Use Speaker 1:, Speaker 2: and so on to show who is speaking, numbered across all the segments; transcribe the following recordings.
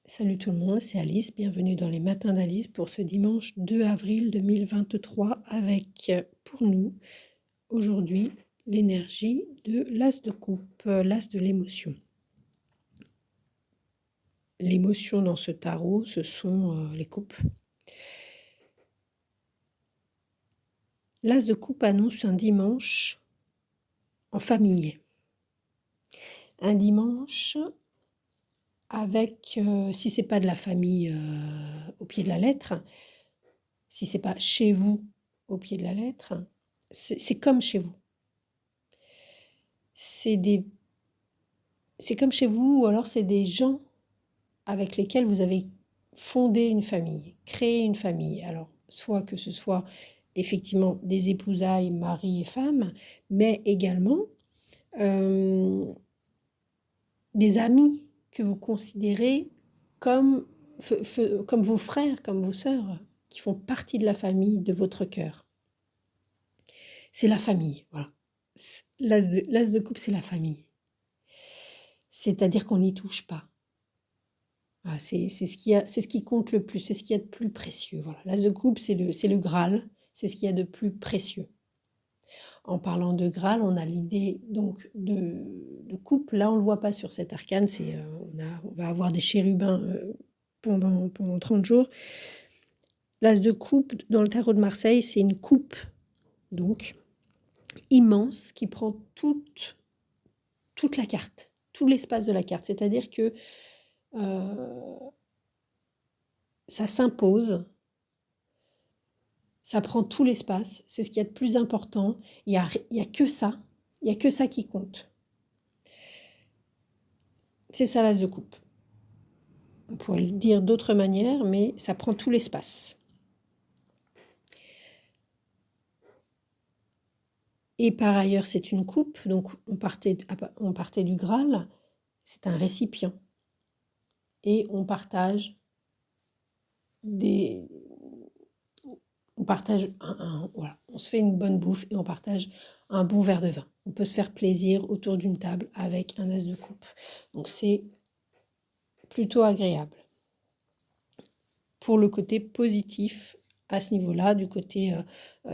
Speaker 1: Salut tout le monde, c'est Alice. Bienvenue dans les matins d'Alice pour ce dimanche 2 avril 2023 avec pour nous aujourd'hui l'énergie de l'as de coupe, l'as de l'émotion. L'émotion dans ce tarot, ce sont les coupes. L'as de coupe annonce un dimanche en famille. Un dimanche avec, si c'est pas de la famille au pied de la lettre, si c'est pas chez vous au pied de la lettre, c'est comme chez vous. C'est comme chez vous, ou alors c'est des gens avec lesquels vous avez fondé une famille, créé une famille. Alors, soit que ce soit effectivement des épousailles, mari et femme, mais également des amis que vous considérez comme, comme vos frères, comme vos sœurs, qui font partie de la famille, de votre cœur. C'est la famille, voilà. L'as de coupe, c'est la famille. C'est-à-dire qu'on n'y touche pas. Voilà, c'est ce qui compte le plus, c'est ce qu'il y a de plus précieux. Voilà. L'as de coupe, c'est le Graal, c'est ce qu'il y a de plus précieux. En parlant de Graal, on a l'idée donc de coupe. Là, on ne le voit pas sur cet arcane. On va avoir des chérubins pendant 30 jours. L'as de coupe, dans le tarot de Marseille, c'est une coupe donc immense qui prend toute la carte, tout l'espace de la carte. C'est-à-dire que ça s'impose, ça prend tout l'espace, c'est ce qu'il y a de plus important. Il y a que ça, il y a que ça qui compte. C'est ça l'as de coupe. On pourrait le dire d'autres manières, mais ça prend tout l'espace. Et par ailleurs, c'est une coupe, donc on partait du Graal, c'est un récipient. Et on partage voilà, on se fait une bonne bouffe et on partage un bon verre de vin. On peut se faire plaisir autour d'une table avec un as de coupe. Donc c'est plutôt agréable. Pour le côté positif à ce niveau-là, du côté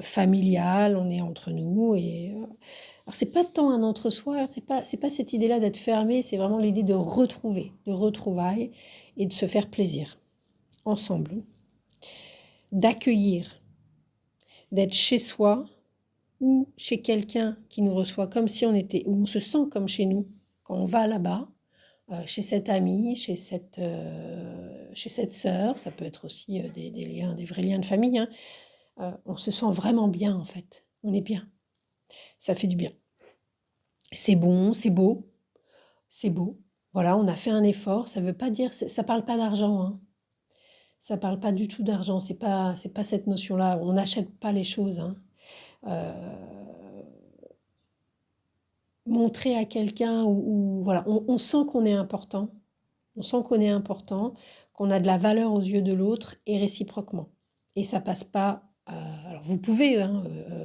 Speaker 1: familial, on est entre nous et alors c'est pas tant un entre-soi, c'est pas cette idée-là d'être fermé, c'est vraiment l'idée de retrouver, de retrouvailles et de se faire plaisir ensemble, d'accueillir, d'être chez soi ou chez quelqu'un qui nous reçoit comme si on était, où on se sent comme chez nous quand on va là-bas, chez cette amie, chez cette sœur, ça peut être aussi des liens, des vrais liens de famille, hein. On se sent vraiment bien en fait, on est bien, ça fait du bien. C'est bon, c'est beau, c'est beau. Voilà, on a fait un effort, ça veut pas dire, ça parle pas d'argent, hein. Ça parle pas du tout d'argent, c'est pas cette notion-là, on n'achète pas les choses, hein. Montrer à quelqu'un où voilà, on sent qu'on est important, qu'on a de la valeur aux yeux de l'autre et réciproquement. Et ça passe pas. Alors vous pouvez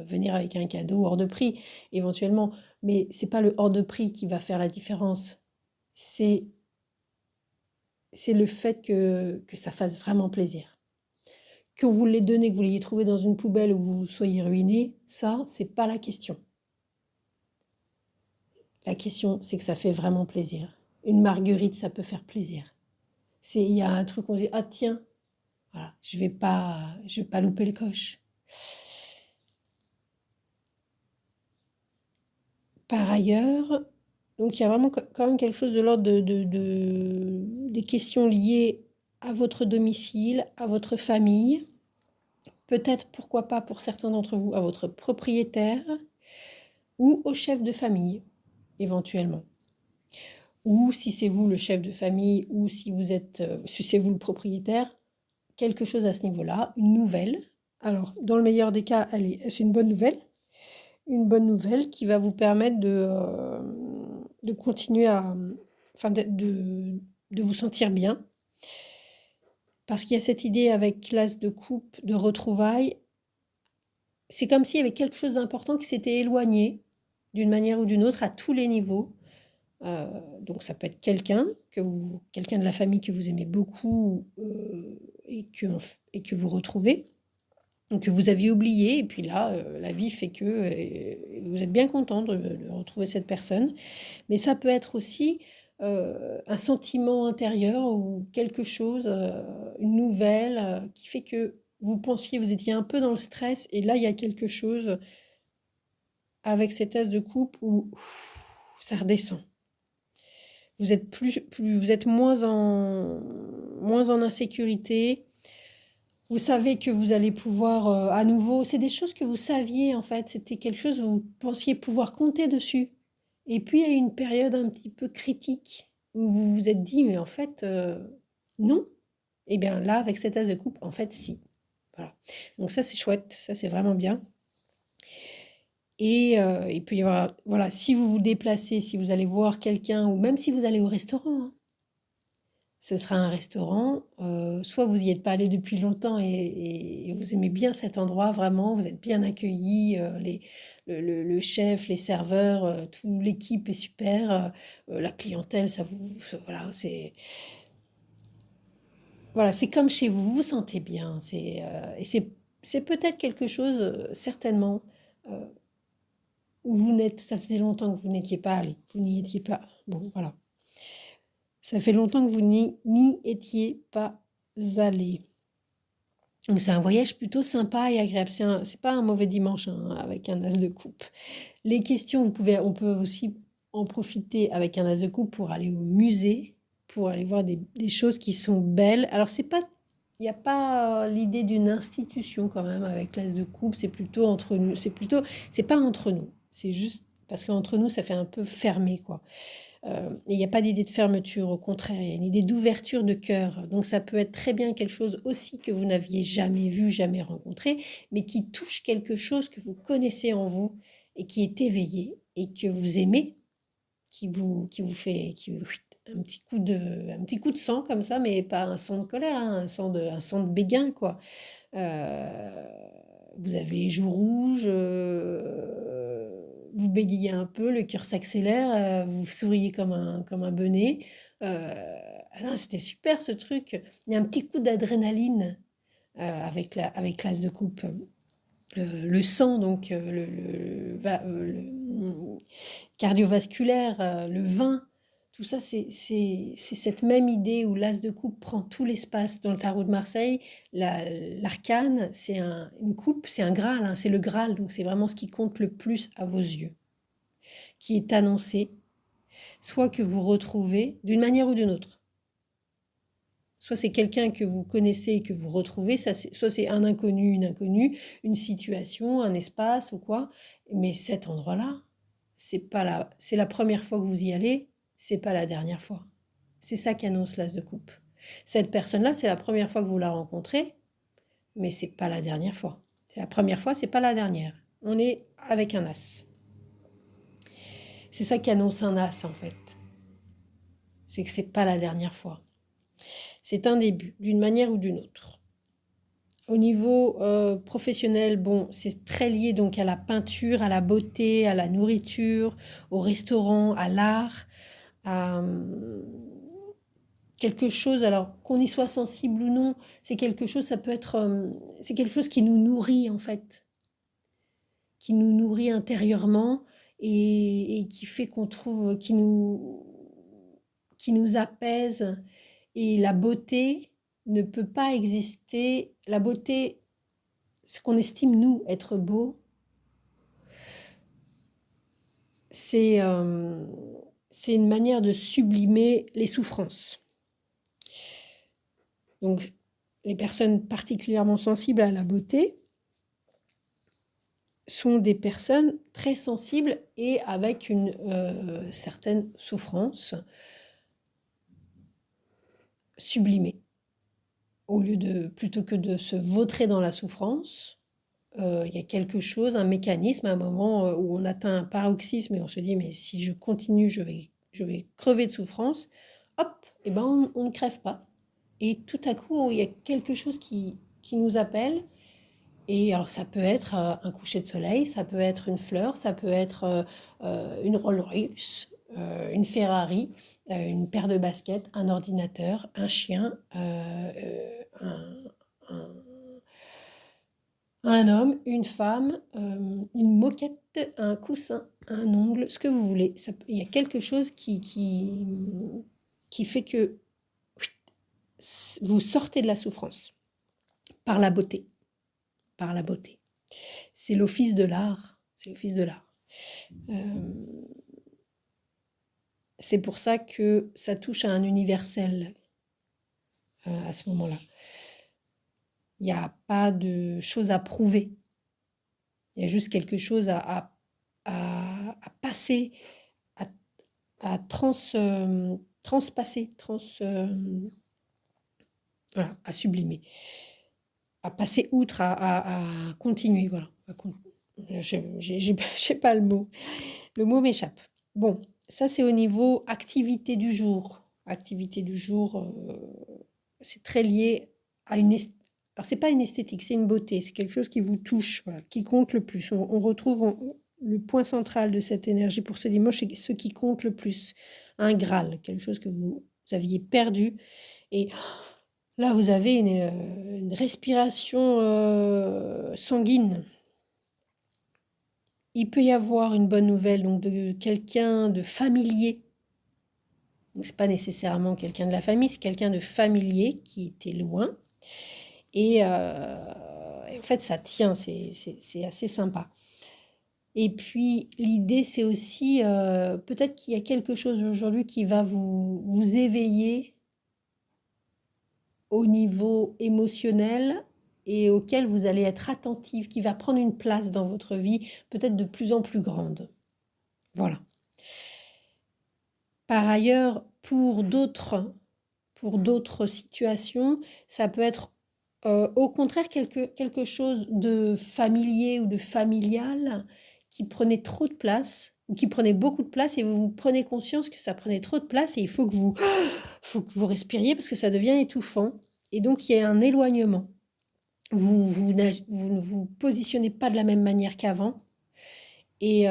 Speaker 1: venir avec un cadeau hors de prix éventuellement, mais c'est pas le hors de prix qui va faire la différence. C'est le fait que ça fasse vraiment plaisir. Que vous l'ayez donné, que vous l'ayez trouvé dans une poubelle ou que vous soyez ruiné, ça, c'est pas la question. La question, c'est que ça fait vraiment plaisir. Une marguerite, ça peut faire plaisir. Il y a un truc où on dit, ah tiens, voilà, je vais pas louper le coche. Par ailleurs, donc il y a vraiment quand même quelque chose de l'ordre des questions liées à votre domicile, à votre famille, peut-être, pourquoi pas pour certains d'entre vous, à votre propriétaire ou au chef de famille, éventuellement. Ou si c'est vous le chef de famille, ou si c'est vous le propriétaire, quelque chose à ce niveau-là, une nouvelle. Alors, dans le meilleur des cas, c'est une bonne nouvelle qui va vous permettre de continuer de vous sentir bien. Parce qu'il y a cette idée avec l'as de coupe, de retrouvailles. C'est comme s'il y avait quelque chose d'important qui s'était éloigné d'une manière ou d'une autre à tous les niveaux. Donc ça peut être quelqu'un quelqu'un de la famille que vous aimez beaucoup, et que vous retrouvez, que vous aviez oublié et puis là, la vie fait que, vous êtes bien content de retrouver cette personne. Mais ça peut être aussi, un sentiment intérieur ou quelque chose, une nouvelle, qui fait que vous étiez un peu dans le stress et là, il y a quelque chose avec cet as de coupe où ça redescend. Vous êtes vous êtes moins en insécurité. Vous savez que vous allez pouvoir, à nouveau c'est des choses que vous saviez en fait, c'était quelque chose où vous pensiez pouvoir compter dessus. Et puis il y a eu une période un petit peu critique où vous vous êtes dit: «Mais en fait, non». Et bien là, avec cet as de coupe, en fait si. Voilà. Donc ça, c'est chouette, ça, c'est vraiment bien. Et il peut y avoir voilà, si vous vous déplacez, si vous allez voir quelqu'un ou même si vous allez au restaurant, hein. Ce sera un restaurant, soit vous y êtes pas allé depuis longtemps et vous aimez bien cet endroit vraiment, vous êtes bien accueillis, le chef, les serveurs, toute l'équipe est super, la clientèle, voilà, c'est comme chez vous, vous vous sentez bien, et c'est peut-être quelque chose, certainement, heu, où ça faisait longtemps que vous n'étiez pas allé, vous n'y étiez pas. Bon, voilà. Ça fait longtemps que vous n'y étiez pas allé. Donc c'est un voyage plutôt sympa et agréable. C'est pas un mauvais dimanche, hein, avec un as de coupe. Les questions, on peut aussi en profiter avec un as de coupe pour aller au musée, pour aller voir des choses qui sont belles. Alors il n'y a pas l'idée d'une institution quand même avec l'as de coupe. C'est plutôt entre nous. C'est pas entre nous. C'est juste parce qu'entre nous, ça fait un peu fermé, quoi. Et il n'y a pas d'idée de fermeture, au contraire, il y a une idée d'ouverture de cœur. Donc ça peut être très bien quelque chose aussi que vous n'aviez jamais vu, jamais rencontré, mais qui touche quelque chose que vous connaissez en vous et qui est éveillé et que vous aimez, un petit coup de sang comme ça, mais pas un sang de colère, hein, un sang de béguin, quoi. Euh, Vous avez les joues rouges, vous bégayez un peu, le cœur s'accélère, vous souriez comme un benet. Ah non, c'était super ce truc. Il y a un petit coup d'adrénaline avec l'as de coupe. Le sang, donc cardiovasculaire, le vin, tout ça, c'est cette même idée où l'as de coupe prend tout l'espace. Dans le tarot de Marseille, l'arcane, une coupe, c'est un Graal, hein, c'est le Graal, donc c'est vraiment ce qui compte le plus à vos yeux, qui est annoncé, soit que vous retrouvez d'une manière ou d'une autre. Soit c'est quelqu'un que vous connaissez et que vous retrouvez, soit c'est un inconnu, une inconnue, une situation, un espace ou quoi. Mais cet endroit-là, c'est la première fois que vous y allez, c'est pas la dernière fois. C'est ça qu'annonce l'as de coupe. Cette personne-là, c'est la première fois que vous la rencontrez, mais c'est pas la dernière fois. C'est la première fois, c'est pas la dernière. On est avec un as. C'est ça qu'annonce un as en fait. C'est que c'est pas la dernière fois. C'est un début, d'une manière ou d'une autre. Au niveau professionnel, bon, c'est très lié donc à la peinture, à la beauté, à la nourriture, au restaurant, à l'art, à quelque chose, alors qu'on y soit sensible ou non, c'est quelque chose, c'est quelque chose qui nous nourrit en fait, qui nous nourrit intérieurement et qui fait qu'on trouve, qui nous apaise. Et la beauté ne peut pas exister. La beauté, ce qu'on estime, nous, être beau, c'est une manière de sublimer les souffrances. Donc, les personnes particulièrement sensibles à la beauté sont des personnes très sensibles et avec une certaine souffrance sublimée. Plutôt que de se vautrer dans la souffrance, il y a quelque chose, un mécanisme, un moment où on atteint un paroxysme et on se dit mais si je continue, je vais crever de souffrance. Hop, et ben on ne crève pas. Et tout à coup, il y a quelque chose qui nous appelle. Et alors ça peut être un coucher de soleil, ça peut être une fleur, ça peut être une Rolls Royce, une Ferrari, une paire de baskets, un ordinateur, un chien, un- un homme, une femme, une moquette, un coussin, un ongle, ce que vous voulez. Il y a quelque chose qui fait que vous sortez de la souffrance par la beauté, par la beauté. C'est l'office de l'art, c'est l'office de l'art. C'est pour ça que ça touche à un universel à ce moment-là. Il n'y a pas de choses à prouver. Il y a juste quelque chose à passer, à transpasser, voilà, à sublimer, à passer outre, à continuer. Voilà. J'ai pas le mot. Le mot m'échappe. Bon, ça c'est au niveau activité du jour. Activité du jour, c'est très lié à une alors c'est pas une esthétique, c'est une beauté, c'est quelque chose qui vous touche, voilà, qui compte le plus. On retrouve le point central de cette énergie pour ce dimanche, c'est ce qui compte le plus. Un Graal, quelque chose que vous aviez perdu. Et là, vous avez une respiration sanguine. Il peut y avoir une bonne nouvelle donc de quelqu'un de familier. Ce n'est pas nécessairement quelqu'un de la famille, c'est quelqu'un de familier qui était loin. Et en fait, ça tient, c'est assez sympa. Et puis, l'idée, c'est aussi, peut-être qu'il y a quelque chose aujourd'hui qui va vous éveiller au niveau émotionnel et auquel vous allez être attentif, qui va prendre une place dans votre vie, peut-être de plus en plus grande. Voilà. Par ailleurs, pour d'autres situations, ça peut être au contraire quelque chose de familier ou de familial qui prenait trop de place ou qui prenait beaucoup de place et vous prenez conscience que ça prenait trop de place et il faut que vous respiriez parce que ça devient étouffant. Et donc, il y a un éloignement. Vous ne vous positionnez pas de la même manière qu'avant. Et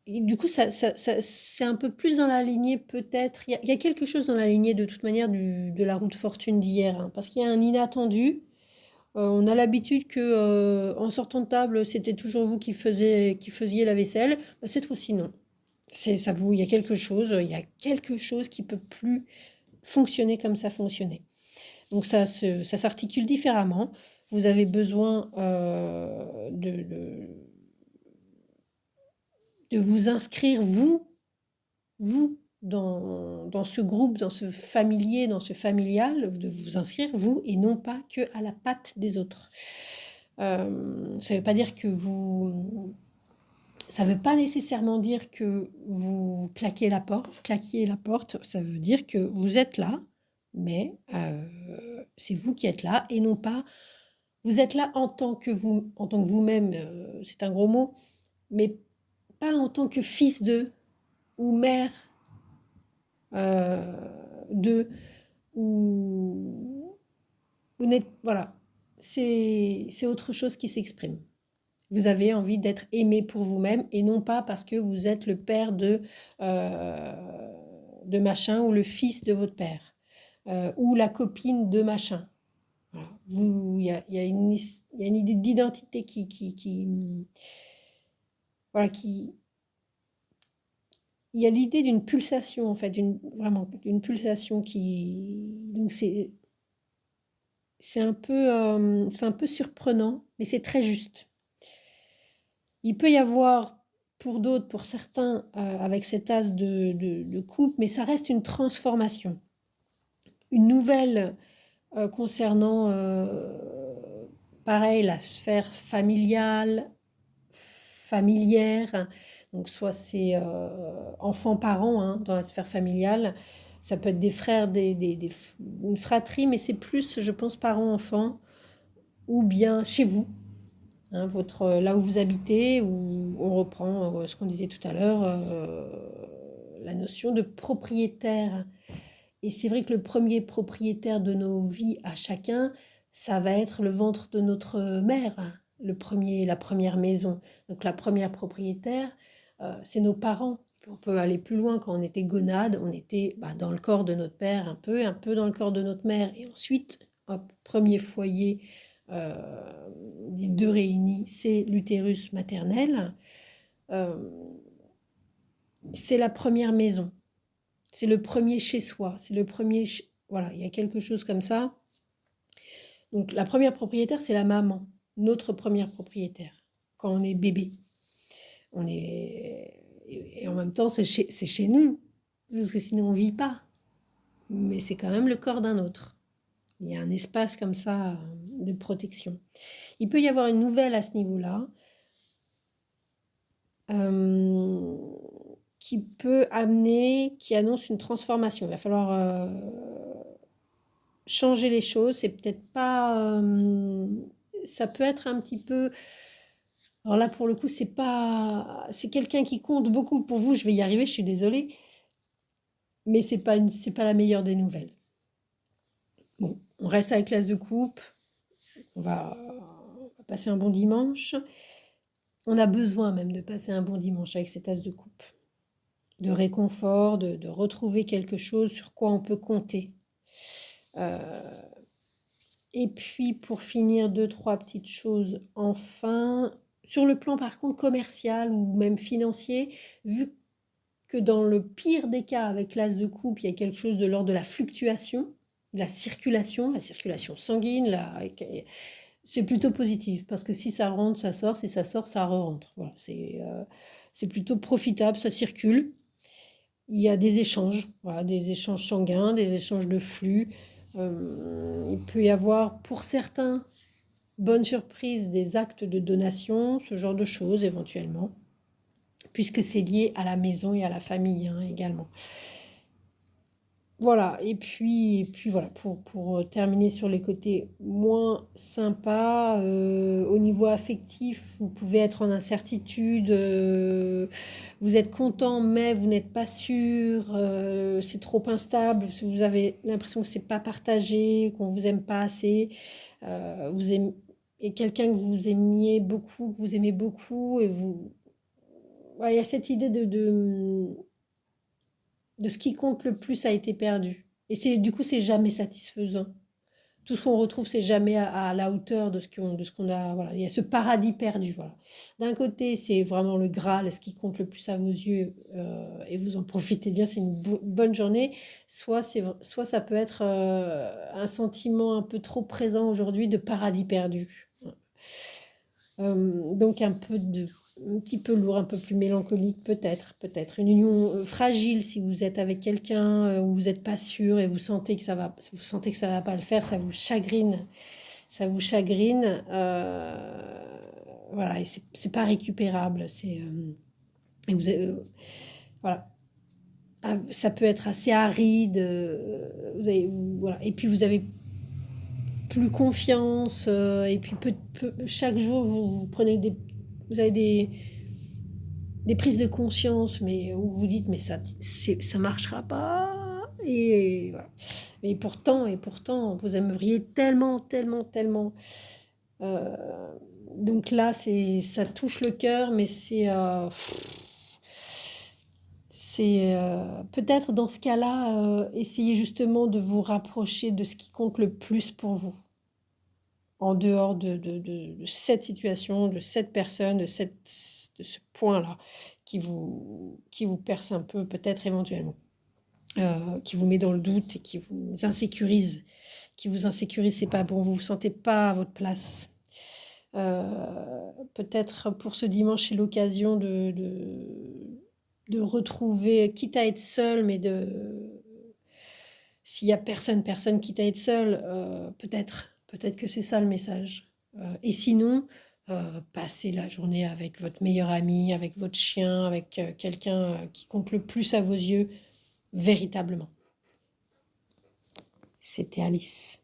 Speaker 1: du coup, c'est un peu plus dans la lignée peut-être. Il y a quelque chose dans la lignée de toute manière de la roue de fortune d'hier, hein, parce qu'il y a un inattendu. On a l'habitude que en sortant de table, c'était toujours vous qui faisiez la vaisselle. Bah, cette fois-ci, non. Il y a quelque chose qui peut plus fonctionner comme ça fonctionnait. Donc ça s'articule différemment. Vous avez besoin de vous inscrire, vous, dans ce groupe, dans ce familier, dans ce familial, de vous inscrire, vous, et non pas que à la patte des autres. Ça ne veut pas dire que vous... Ça ne veut pas nécessairement dire que vous claquiez la porte, ça veut dire que vous êtes là, mais c'est vous qui êtes là, et non pas... Vous êtes là en tant que vous-même, c'est un gros mot, mais pas en tant que fils d'eux, ou mère de, ou vous n'êtes, voilà, c'est autre chose qui s'exprime. Vous avez envie d'être aimé pour vous-même et non pas parce que vous êtes le père de machin ou le fils de votre père ou la copine de machin. Voilà. Il y a une idée d'identité voilà, il y a l'idée d'une pulsation en fait, vraiment d'une pulsation donc c'est un peu surprenant, mais c'est très juste. Il peut y avoir pour d'autres, pour certains, avec cet as de coupe, mais ça reste une transformation. Une nouvelle concernant, pareil, la sphère familiale, familière. Donc soit c'est enfants-parents hein, dans la sphère familiale. Ça peut être des frères, une fratrie, mais c'est plus, je pense, parents-enfants, ou bien chez vous. Hein, là où vous habitez, où on reprend ce qu'on disait tout à l'heure, la notion de propriétaire. Et c'est vrai que le premier propriétaire de nos vies à chacun, ça va être le ventre de notre mère, la première maison. Donc la première propriétaire, c'est nos parents. On peut aller plus loin. Quand on était gonade, on était dans le corps de notre père un peu dans le corps de notre mère. Et ensuite, hop, premier foyer des deux réunis, c'est l'utérus maternel. C'est la première maison. C'est le premier chez soi. C'est le premier... Voilà, il y a quelque chose comme ça. Donc la première propriétaire, c'est la maman. Notre première propriétaire. Quand on est bébé. On est... Et en même temps, c'est chez nous. Parce que sinon, on ne vit pas. Mais c'est quand même le corps d'un autre. Il y a un espace comme ça de protection. Il peut y avoir une nouvelle à ce niveau-là qui peut amener, qui annonce une transformation. Il va falloir changer les choses. C'est peut-être pas... ça peut être un petit peu... Alors là, pour le coup, c'est quelqu'un qui compte beaucoup pour vous. Je vais y arriver, je suis désolée. Mais c'est pas la meilleure des nouvelles. Bon, on reste avec l'as de coupe. On va passer un bon dimanche. On a besoin même de passer un bon dimanche avec cet as de coupe. De réconfort, de retrouver quelque chose sur quoi on peut compter. Et puis, pour finir, 2-3 petites choses enfin. Sur le plan, par contre, commercial ou même financier, vu que dans le pire des cas, avec l'as de coupe, il y a quelque chose de l'ordre de la fluctuation, de la circulation sanguine, c'est plutôt positif, parce que si ça rentre, ça sort, si ça sort, ça re-rentre. Voilà, c'est plutôt profitable, ça circule. Il y a des échanges, voilà, des échanges sanguins, des échanges de flux. Il peut y avoir, pour certains, bonne surprise, des actes de donation, ce genre de choses éventuellement, puisque c'est lié à la maison et à la famille également. Voilà, et puis voilà, pour terminer sur les côtés moins sympas, au niveau affectif, vous pouvez être en incertitude, vous êtes content, mais vous n'êtes pas sûr, c'est trop instable, vous avez l'impression que c'est pas partagé, qu'on vous aime pas assez, et quelqu'un que vous aimiez beaucoup, que vous aimez beaucoup, et vous... Voilà, il y a cette idée de ce qui compte le plus a été perdu. Et du coup, c'est jamais satisfaisant. Tout ce qu'on retrouve, c'est jamais à la hauteur de ce qu'on a. Voilà. Il y a ce paradis perdu. Voilà. D'un côté, c'est vraiment le Graal, ce qui compte le plus à vos yeux, et vous en profitez bien, c'est une bonne journée. Soit ça peut être un sentiment un peu trop présent aujourd'hui de paradis perdu. Donc un petit peu lourd, un peu plus mélancolique peut-être une union fragile si vous êtes avec quelqu'un où vous n'êtes pas sûr et vous sentez que ça va pas le faire, ça vous chagrine, voilà, et c'est pas récupérable, et voilà. Ça peut être assez aride, voilà, et puis vous avez plus confiance, et puis chaque jour vous prenez vous avez des prises de conscience, mais où vous dites mais ça marchera pas, et voilà. Et pourtant vous aimeriez tellement euh, donc là ça touche le cœur, mais c'est peut-être dans ce cas-là, essayez justement de vous rapprocher de ce qui compte le plus pour vous, en dehors de cette situation, de cette personne, de ce point-là qui vous perce un peu, peut-être éventuellement, qui vous met dans le doute et qui vous insécurise. C'est pas bon, vous vous sentez pas à votre place. Peut-être pour ce dimanche, c'est l'occasion de retrouver, quitte à être seul, mais s'il y a personne, quitte à être seul, peut-être que c'est ça le message. Et sinon, passez la journée avec votre meilleur ami, avec votre chien, avec quelqu'un qui compte le plus à vos yeux, véritablement. C'était Alice.